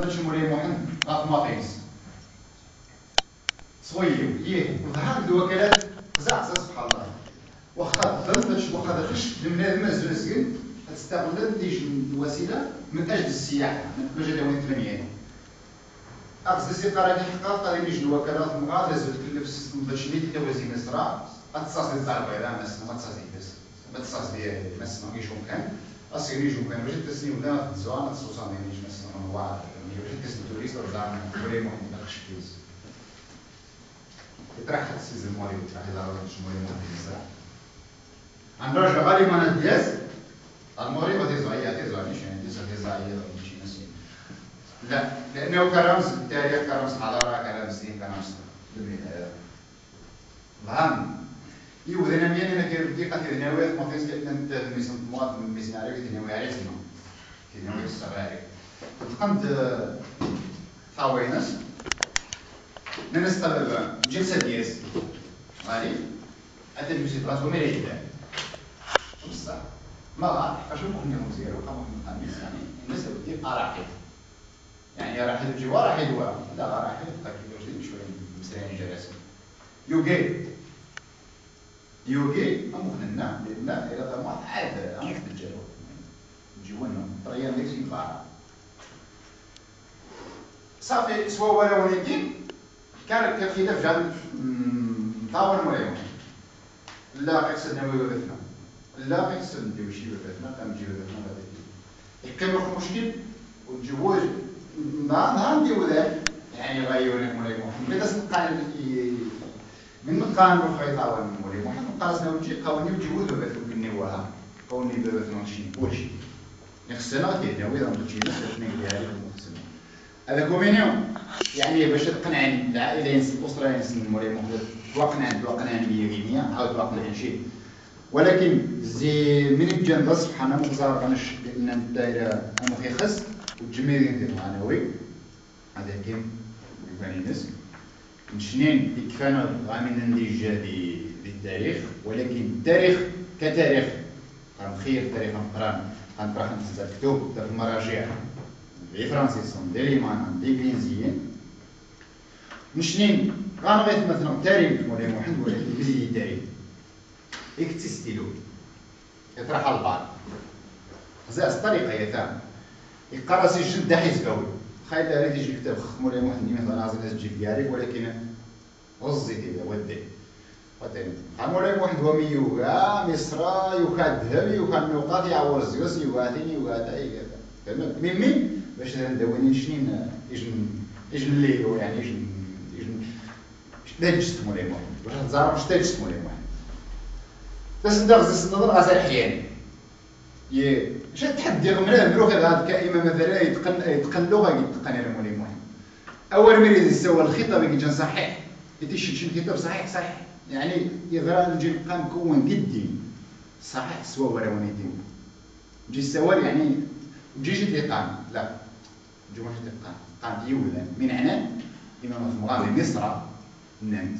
مثلا مولاي محمد غاف ماطيس صويب وظهر الوكالات زعزع سبحان الله واخا ظلتش واخا خشت بنادم الزلزل تستغل الوسيله من اجل السياحه من اجل يوم الثمانيات اخذ السيقاره اللي حقا قال لي الوكالات مغادره زلت كلف مباشرين توازي مصر اتصاص تاع البيضاء ما تصاص بس ما تصاص ديال ما سمعيش كان اصلا يجوا كان باش تسني ولا تزوان تصوصان يعني مش مثلا واحد باش تسني توريست ولا ولا مهم داكش فيز يطرح السيزون مالي يطرح اذا راه شنو مهم بزاف عندنا غالي ما ندياز الموري غادي زايا تزانيش يعني زايا ماشي نسي لا لانه كرمز التاريخ كرمز حضاره كرمز دين كرمز فهم يوذنا مين انا كيبقى تناوي ما فيش انت ميسن طماط ميسن عارف تناوي عارف شنو تناوي الصغاري تقنت ثاوينس نستغل جلسه دياس غادي هذا الميسن بلاص وما يجي بصح ما راح اشوف كنا مزير وقام خميس يعني الناس اللي اراحي يعني راح يجي ورا حلوه لا راح يبقى كيلو شويه مسرين جلسه يوغي أمخنا لا إلى ضمان عاد أمخ بالجلو جوانا طريقة ليش يبقى صافي سوا ولا وليدين كان كخلاف جال طاول ولا يوم لا قيس نوي وبثنا لا قيس نديو شي وبثنا كان نجيو وبثنا هذاك كان مشكل والجواز ما نديو ذاك يعني غيروا مولاي محمد بس نقال من مقام الخيطاوي مولاي محمد قاسنا وجي قاوني وجوده بثو بالنواها قوني بثنا شي وشي نخسنا كيدنا وإذا ما تجي نفس الاثنين ديالي ومخسنا هذا كومينيو يعني باش تقنعني العائله ينسى الاسره ينسى مولاي محمد توقنعني 100% عاود توقنعني شيء ولكن زي من الجنب سبحان الله مزار كانش لان الدائره مخيخس والجميع نديرو عناوي هذا كيم يبان الناس نشنين يكفانا غامين ندي جادي للتاريخ ولكن التاريخ كتاريخ غنخير تاريخ مقران غنطرح نتزا كتب في المراجع دي فرانسيسون دي ليمان دي انجليزيين نشنين غنغيث مثلا تاريخ مولاي محمد ولكن بزيد تاريخ يكتي ستيلو يطرح البعض زاس الطريقه هي ثاني يقرا سي جد حيزكاوي خايل راه تيجي كتاب مولاي محمد مثلا عايز تجي في كاريك ولكن غزي كذا ودي وثاني مولاي محمد هو ميوغا مصر يوخا الذهب يوخا النقاط يعور زيوس يوغاتين يوغاتا كذا مين باش ندويني شنين يجن الليل يعني يجن دجت مولاي محمد باش نزار واش دجت مولاي محمد بس ندغز النظر غزال حياني مش تحدي غمراه مروح هذا كائمه مثلا يتقن لغه يتقن يا مولاي محمد اول ما يسوى الخطاب يجي صحيح يتيش الكتاب صحيح يعني يظهر نجي نبقى نكون قدي صحيح سوا ولا ونيدين نجي السوال يعني نجي تيقان لا نجي واش تيقان قان يولان من هنا امام المغامر مصر نانت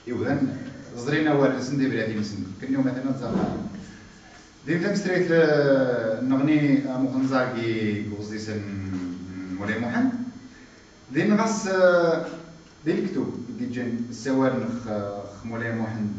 يولان زرينا وارد سندي بلادي مسند كنيو مثلا تزرع ديما مستريت نغني مخنزاكي قصدي مولاي محمد ديما غاس ديال الكتب كيجي السوار نخ مولاي محمد